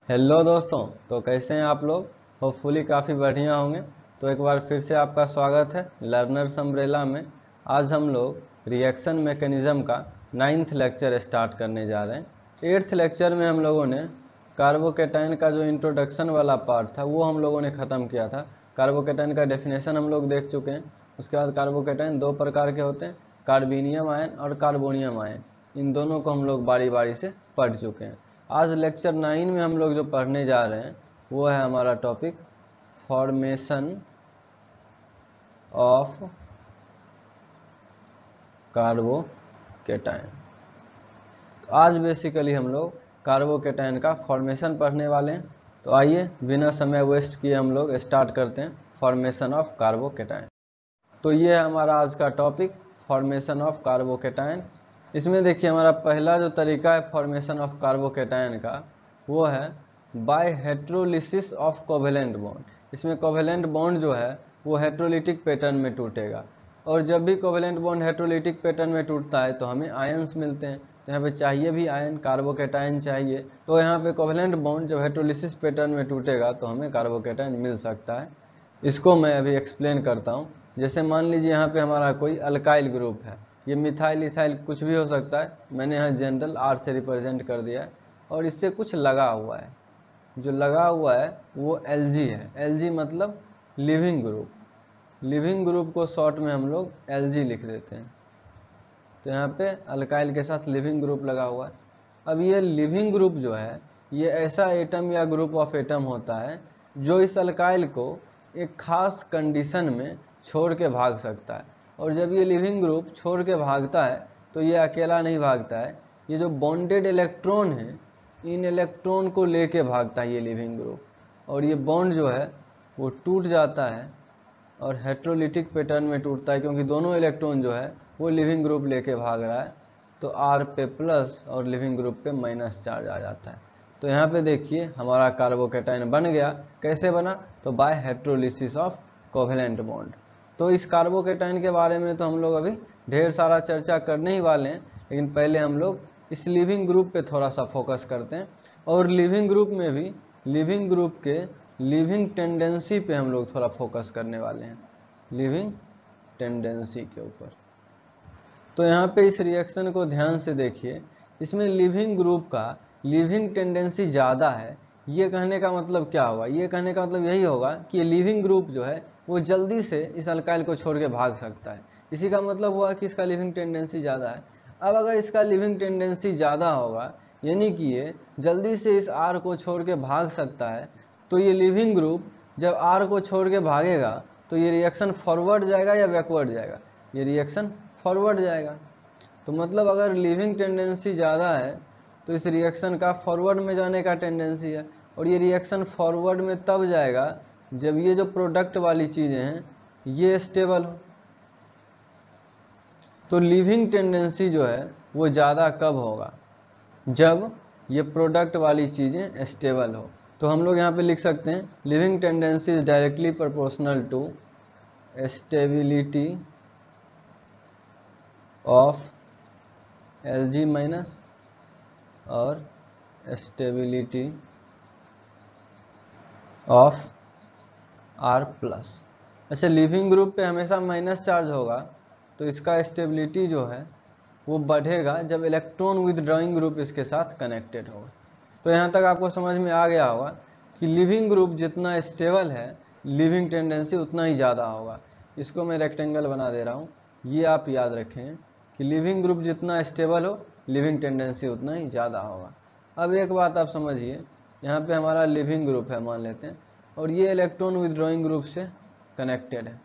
Hello दोस्तों। तो कैसे हैं आप लोग? होपफुली काफ़ी बढ़िया होंगे। तो एक बार फिर से आपका स्वागत है लर्नर्स अम्ब्रेला में। आज हम लोग रिएक्शन मैकेनिज़्म का 9th लेक्चर स्टार्ट करने जा रहे हैं। 8th लेक्चर में हम लोगों ने कार्बोकेटाइन का जो इंट्रोडक्शन वाला पार्ट था वो हम लोगों ने ख़त्म किया था। कार्बोकेटाइन का डेफिनेशन हम लोग देख चुके हैं। उसके बाद कार्बोकेटाइन दो प्रकार के होते हैं, कार्बोनियम आयन और कार्बोनियम आयन। इन दोनों को हम लोग बारी बारी से पढ़ चुके हैं। आज लेक्चर 9 में हम लोग जो पढ़ने जा रहे हैं वो है हमारा टॉपिक फॉर्मेशन ऑफ कार्बोकेटाइन। तो आज बेसिकली हम लोग कार्बोकेटाइन का फॉर्मेशन पढ़ने वाले हैं। तो आइए बिना समय वेस्ट किए हम लोग स्टार्ट करते हैं फॉर्मेशन ऑफ कार्बोकेटाइन। तो ये है हमारा आज का टॉपिक फॉर्मेशन ऑफ कार्बोकेटाइन। इसमें देखिए हमारा पहला जो तरीका है फॉर्मेशन ऑफ कार्बोकेटाइन का वो है बाय हेट्रोलिसिस ऑफ कोवेलेंट बॉन्ड। इसमें कोवेलेंट बॉन्ड जो है वो हेट्रोलिटिक पैटर्न में टूटेगा, और जब भी कोवेलेंट बॉन्ड हेट्रोलिटिक पैटर्न में टूटता है तो हमें आयन्स मिलते हैं। तो यहाँ पे चाहिए भी आयन, कार्बोकेटाइन चाहिए। तो यहाँ पे कोवेलेंट बॉन्ड जब हेट्रोलिसिस पैटर्न में टूटेगा तो हमें कार्बोकेटाइन मिल सकता है। इसको मैं अभी एक्सप्लेन करता हूँ। जैसे मान लीजिए यहाँ पे हमारा कोई अल्काइल ग्रुप है, ये मिथाइल इथाइल कुछ भी हो सकता है। मैंने यहाँ जनरल आर से रिप्रेजेंट कर दिया है, और इससे कुछ लगा हुआ है। जो लगा हुआ है वो Lg है। Lg मतलब लिविंग ग्रुप। लिविंग ग्रुप को शॉर्ट में हम लोग Lg लिख देते हैं। तो यहाँ पे अल्काइल के साथ लिविंग ग्रुप लगा हुआ है। अब ये लिविंग ग्रुप जो है ये ऐसा एटम या ग्रुप ऑफ एटम होता है जो इस अल्काइल को एक खास कंडीशन में छोड़ के भाग सकता है। और जब ये लिविंग ग्रुप छोड़ के भागता है तो ये अकेला नहीं भागता है, ये जो बॉन्डेड इलेक्ट्रॉन है इन इलेक्ट्रॉन को लेके भागता है ये लिविंग ग्रुप। और ये बॉन्ड जो है वो टूट जाता है और हेट्रोलिटिक पैटर्न में टूटता है, क्योंकि दोनों इलेक्ट्रॉन जो है वो लिविंग ग्रुप लेके भाग रहा है। तो R पे प्लस और लिविंग ग्रुप पे माइनस चार्ज आ जाता है। तो यहाँ पे देखिए हमारा कार्बोकेटाइन बन गया। कैसे बना? तो बाय हेट्रोलिसिस ऑफ कोवेलेंट बॉन्ड। तो इस कार्बोकेटाइन के बारे में तो हम लोग अभी ढेर सारा चर्चा करने ही वाले हैं, लेकिन पहले हम लोग इस लिविंग ग्रुप पे थोड़ा सा फोकस करते हैं। और लिविंग ग्रुप में भी लिविंग ग्रुप के लिविंग टेंडेंसी पे हम लोग थोड़ा फोकस करने वाले हैं, लिविंग टेंडेंसी के ऊपर। तो यहाँ पे इस रिएक्शन को ध्यान से देखिए, इसमें लिविंग ग्रुप का लिविंग टेंडेंसी ज़्यादा है। ये कहने का मतलब क्या होगा? ये कहने का मतलब यही होगा कि लिविंग ग्रुप जो है वो जल्दी से इस अल्काइल को छोड़ के भाग सकता है। इसी का मतलब हुआ कि इसका लिविंग टेंडेंसी ज़्यादा है। अब अगर इसका लिविंग टेंडेंसी ज़्यादा होगा, यानी कि ये जल्दी से इस आर को छोड़ के भाग सकता है, तो ये लिविंग ग्रुप जब आर को छोड़ के भागेगा तो ये रिएक्शन फॉरवर्ड जाएगा या बैकवर्ड जाएगा? ये रिएक्शन फॉरवर्ड जाएगा। तो मतलब अगर लिविंग टेंडेंसी ज़्यादा है तो इस रिएक्शन का फॉरवर्ड में जाने का टेंडेंसी है, और ये रिएक्शन फॉरवर्ड में तब जाएगा जब ये जो प्रोडक्ट वाली चीज़ें हैं ये स्टेबल हो। तो लिविंग टेंडेंसी जो है वो ज़्यादा कब होगा? जब ये प्रोडक्ट वाली चीज़ें स्टेबल हो। तो हम लोग यहाँ पे लिख सकते हैं leaving tendency is directly proportional to stability of Lg minus और स्टेबिलिटी ऑफ R प्लस। अच्छा, लिविंग ग्रुप पे हमेशा माइनस चार्ज होगा, तो इसका स्टेबिलिटी जो है वो बढ़ेगा जब इलेक्ट्रॉन विदड्रॉइंग ग्रुप इसके साथ कनेक्टेड होगा। तो यहाँ तक आपको समझ में आ गया होगा कि लिविंग ग्रुप जितना स्टेबल है लिविंग टेंडेंसी उतना ही ज़्यादा होगा। इसको मैं रेक्टेंगल बना दे रहा हूँ, ये आप याद रखें कि लिविंग ग्रुप जितना स्टेबल हो लिविंग टेंडेंसी उतना ही ज़्यादा होगा। अब एक बात आप समझिए, यहाँ पे हमारा लिविंग ग्रुप है मान लेते हैं, और ये इलेक्ट्रॉन विदड्रॉइंग ग्रुप से कनेक्टेड है।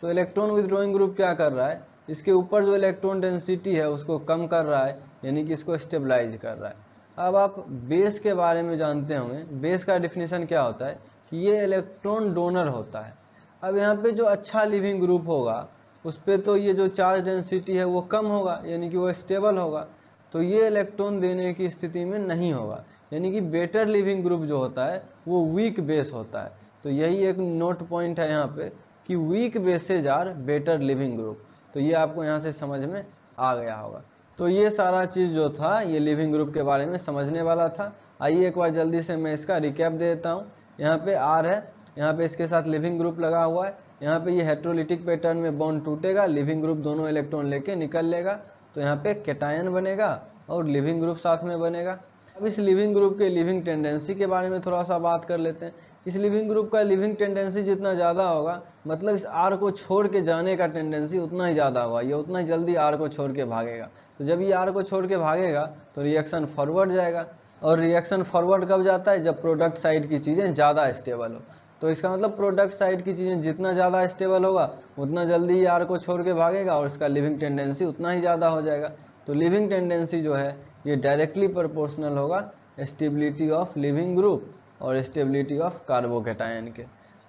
तो इलेक्ट्रॉन विदड्रॉइंग ग्रुप क्या कर रहा है? इसके ऊपर जो इलेक्ट्रॉन डेंसिटी है उसको कम कर रहा है, यानी कि इसको स्टेबलाइज कर रहा है। अब आप बेस के बारे में जानते होंगे। बेस का डिफिनेशन क्या होता है कि ये इलेक्ट्रॉन डोनर होता है। अब यहाँ पे जो अच्छा लिविंग ग्रुप होगा उस पर तो ये जो चार्ज डेंसिटी है वो कम होगा, यानी कि वो स्टेबल होगा। तो ये इलेक्ट्रॉन देने की स्थिति में नहीं होगा, यानी कि बेटर लिविंग ग्रुप जो होता है वो वीक बेस होता है। तो यही एक नोट पॉइंट है यहाँ पे कि weak bases are better leaving group. तो ये आपको यहाँ से समझ में आ गया होगा। तो ये सारा चीज़ जो था ये लिविंग ग्रुप के बारे में समझने वाला था। आइए एक बार जल्दी से मैं इसका रिकैप दे देता हूँ। यहाँ पे R है, यहाँ पे इसके साथ लिविंग ग्रुप लगा हुआ है, यहाँ पे ये हेट्रोलिटिक पैटर्न में बॉन्ड टूटेगा, लिविंग ग्रुप दोनों इलेक्ट्रॉन लेके निकल लेगा, तो यहाँ पे कैटायन बनेगा और लिविंग ग्रुप साथ में बनेगा। अब इस लिविंग ग्रुप के लिविंग टेंडेंसी के बारे में थोड़ा सा बात कर लेते हैं। इस लिविंग ग्रुप का लिविंग टेंडेंसी जितना ज़्यादा होगा, मतलब इस R को छोड़ के जाने का टेंडेंसी उतना ही ज़्यादा होगा, ये उतना ही जल्दी R को छोड़ के भागेगा। तो जब ये R को छोड़ के भागेगा तो रिएक्शन फॉरवर्ड जाएगा, और रिएक्शन फॉरवर्ड कब जाता है, जब प्रोडक्ट साइड की चीज़ें ज़्यादा स्टेबल हो। तो इसका मतलब प्रोडक्ट साइड की चीज़ें जितना ज़्यादा स्टेबल होगा उतना जल्दी ही R को छोड़ के भागेगा और इसका लिविंग टेंडेंसी उतना ही ज़्यादा हो जाएगा। तो लिविंग टेंडेंसी जो है ये डायरेक्टली प्रोपोर्शनल होगा स्टेबिलिटी ऑफ लिविंग ग्रुप और स्टेबिलिटी ऑफ कार्बोकैटायन के।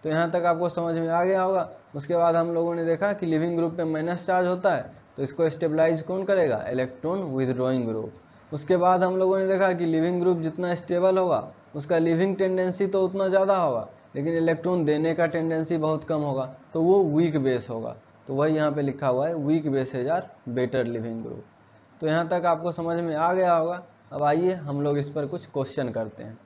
तो यहाँ तक आपको समझ में आ गया होगा। उसके बाद हम लोगों ने देखा कि लिविंग ग्रुप पे माइनस चार्ज होता है, तो इसको स्टेबलाइज कौन करेगा, इलेक्ट्रॉन विथड्रॉइंग ग्रुप। उसके बाद हम लोगों ने देखा कि लिविंग ग्रुप जितना स्टेबल होगा उसका लिविंग टेंडेंसी तो उतना ज़्यादा होगा, लेकिन इलेक्ट्रॉन देने का टेंडेंसी बहुत कम होगा, तो वो वीक बेस होगा। तो वही यहाँ पे लिखा हुआ है, weak bases are better leaving group. तो यहाँ तक आपको समझ में आ गया होगा। अब आइए हम लोग इस पर कुछ क्वेश्चन करते हैं।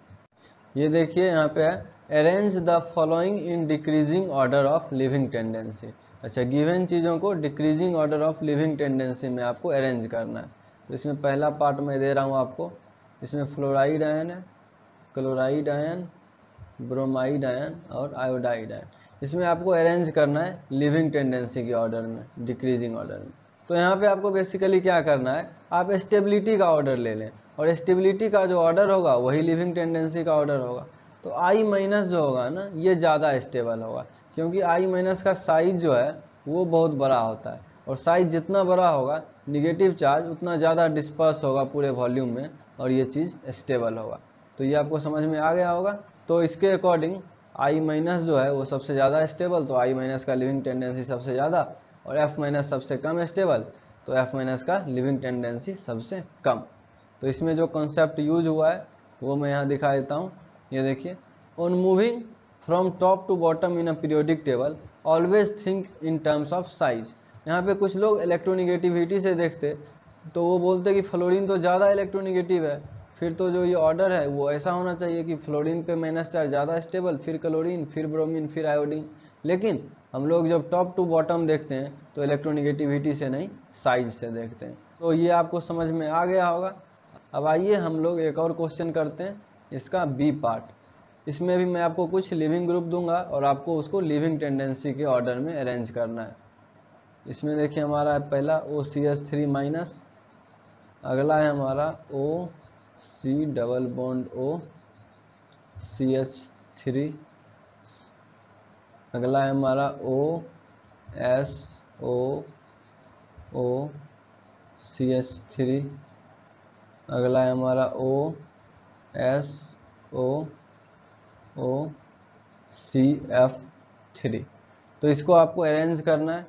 ये देखिए यहाँ पे है, arrange the following in decreasing order of living tendency. अच्छा, गिवन चीज़ों को decreasing order of living tendency में आपको अरेंज करना है। तो इसमें पहला पार्ट मैं दे रहा हूँ आपको, इसमें फ्लोराइड आयन है, क्लोराइड आयन, ब्रोमाइड आयन और आयोडाइड आयन। इसमें आपको अरेंज करना है लिविंग टेंडेंसी के ऑर्डर में, डिक्रीजिंग ऑर्डर में। तो यहाँ पे आपको बेसिकली क्या करना है, आप स्टेबिलिटी का ऑर्डर ले लें, और स्टेबिलिटी का जो ऑर्डर होगा वही लिविंग टेंडेंसी का ऑर्डर होगा। तो I माइनस जो होगा ना, ये ज़्यादा स्टेबल होगा, क्योंकि I माइनस का साइज जो है वो बहुत बड़ा होता है, और साइज जितना बड़ा होगा निगेटिव चार्ज उतना ज़्यादा डिस्पर्स होगा पूरे वॉल्यूम में, और ये चीज़ स्टेबल होगा। तो ये आपको समझ में आ गया होगा। तो इसके अकॉर्डिंग I माइनस जो है वो सबसे ज़्यादा स्टेबल, तो I माइनस का लिविंग टेंडेंसी सबसे ज़्यादा, और F माइनस सबसे कम स्टेबल, तो F माइनस का लिविंग टेंडेंसी सबसे कम। तो इसमें जो कॉन्सेप्ट यूज हुआ है वो मैं यहाँ दिखा देता हूँ। ये देखिए, on moving from top to bottom in a periodic table always think in terms of size. यहाँ पे कुछ लोग इलेक्ट्रोनिगेटिविटी से देखते तो वो बोलते कि फ्लोरीन तो ज़्यादा इलेक्ट्रोनिगेटिव है, फिर तो जो ये ऑर्डर है वो ऐसा होना चाहिए कि फ्लोरीन पे माइनस चार्ज ज़्यादा स्टेबल, फिर क्लोरीन, फिर ब्रोमीन, फिर आयोडीन। लेकिन हम लोग जब टॉप टू बॉटम देखते हैं तो इलेक्ट्रोनिगेटिविटी से नहीं, साइज से देखते हैं। तो ये आपको समझ में आ गया होगा। अब आइए हम लोग एक और क्वेश्चन करते हैं, इसका बी पार्ट। इसमें भी मैं आपको कुछ लिविंग ग्रुप दूंगा और आपको उसको लिविंग टेंडेंसी के ऑर्डर में अरेंज करना है। इसमें देखिए हमारा पहला OCH3 माइनस, अगला है हमारा OC double bond O CH3, अगला है हमारा OSO CH3, अगला है हमारा OSO CF3। तो इसको आपको अरेंज करना है।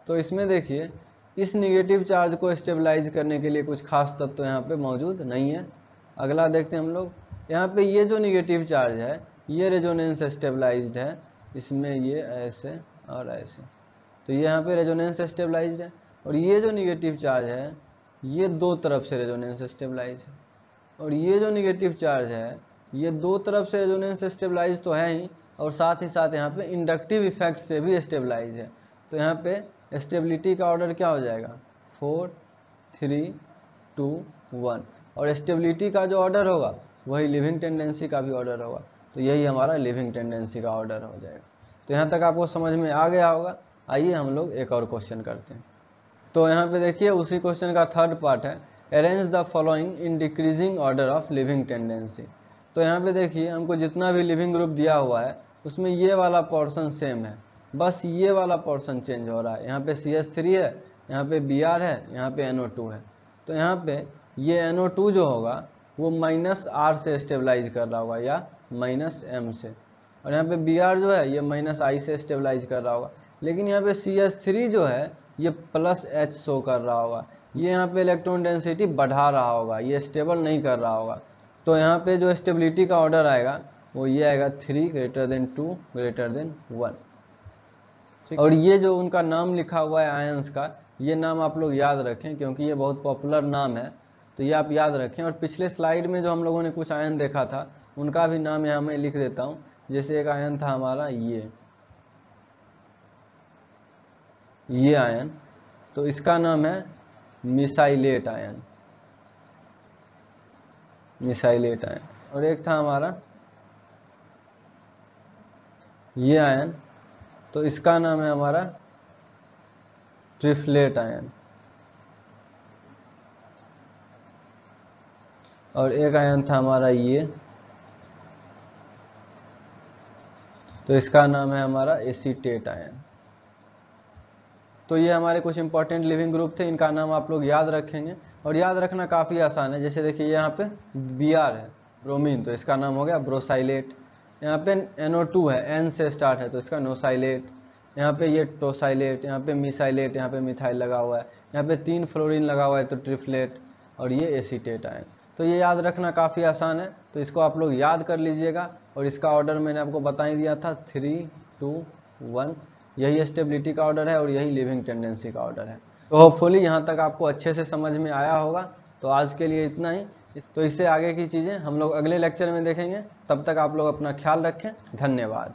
तो इसमें देखिए, इस निगेटिव चार्ज को स्टेबलाइज करने के लिए कुछ खास तत्व यहाँ पे मौजूद नहीं है। अगला देखते हैं हम लोग, यहाँ पे ये जो निगेटिव चार्ज है ये रेजोनेंस स्टेबलाइज्ड है, इसमें ये ऐसे और ऐसे, तो ये यहाँ पे रेजोनेंस स्टेबलाइज्ड है। और ये जो निगेटिव चार्ज है ये दो तरफ से रेजोनेंस स्टेबलाइज है, और ये जो निगेटिव चार्ज है ये दो तरफ से रेजोनेंस स्टेबलाइज तो है ही, और साथ ही साथ यहाँ पे इंडक्टिव इफेक्ट से भी स्टेबलाइज है। तो यहाँ पे स्टेबिलिटी का ऑर्डर क्या हो जाएगा, 4 3 2 1, और स्टेबिलिटी का जो ऑर्डर होगा वही लिविंग टेंडेंसी का भी ऑर्डर होगा। तो यही हमारा लिविंग टेंडेंसी का ऑर्डर हो जाएगा। तो यहाँ तक आपको समझ में आ गया होगा। आइए हम लोग एक और क्वेश्चन करते हैं। तो यहाँ पे देखिए उसी क्वेश्चन का थर्ड पार्ट है, arrange the following in decreasing order of living tendency. तो यहाँ पे देखिए हमको जितना भी लिविंग ग्रुप दिया हुआ है उसमें ये वाला पोर्शन सेम है, बस ये वाला पोर्शन चेंज हो रहा है। यहाँ पे CH3 है, यहाँ पे Br है, यहाँ पे NO2 है। तो यहाँ पे ये NO2 जो होगा वो -R से स्टेबलाइज कर रहा होगा या -M से, और यहाँ पे Br जो है ये -I से स्टेबलाइज कर रहा होगा। लेकिन यहाँ पे CH3 जो है ये +H शो कर रहा होगा, ये यहाँ पे इलेक्ट्रॉन डेंसिटी बढ़ा रहा होगा, ये स्टेबल नहीं कर रहा होगा। तो यहाँ पे जो स्टेबिलिटी का ऑर्डर आएगा वो ये आएगा 3 > 2 > 1। और ये जो उनका नाम लिखा हुआ है आयंस का, ये नाम आप लोग याद रखें क्योंकि ये बहुत पॉपुलर नाम है, तो ये आप याद रखें। और पिछले स्लाइड में जो हम लोगों ने कुछ आयन देखा था उनका भी नाम यहाँ मैं लिख देता हूँ। जैसे एक आयन था हमारा ये आयन, तो इसका नाम है मिसाइलेट आयन, मिसाइलेट आयन। और एक था हमारा ये आयन, तो इसका नाम है हमारा ट्रिफ्लेट आयन। और एक आयन था हमारा ये, तो इसका नाम है हमारा एसीटेट आयन। तो ये हमारे कुछ इंपॉर्टेंट लिविंग ग्रुप थे, इनका नाम आप लोग याद रखेंगे। और याद रखना काफ़ी आसान है। जैसे देखिए यहाँ पे Br है ब्रोमीन, तो इसका नाम हो गया ब्रोसाइलेट। यहाँ पे NO2 है, N से स्टार्ट है, तो इसका नोसाइलेट। यहाँ पे ये टोसाइलेट, यहाँ पे मिसाइलेट, यहाँ पे मिथाइल लगा हुआ है, यहाँ पे 3 फ्लोरीन लगा हुआ है तो ट्रिफ्लेट, और ये एसीटेट आयन। तो ये याद रखना काफ़ी आसान है, तो इसको आप लोग याद कर लीजिएगा। और इसका ऑर्डर मैंने आपको बता ही दिया था, 3, 2, 1। यही स्टेबिलिटी का ऑर्डर है और यही लिविंग टेंडेंसी का ऑर्डर है। तो होपफुली यहाँ तक आपको अच्छे से समझ में आया होगा। तो आज के लिए इतना ही। तो इससे आगे की चीज़ें हम लोग अगले लेक्चर में देखेंगे। तब तक आप लोग अपना ख्याल रखें। धन्यवाद।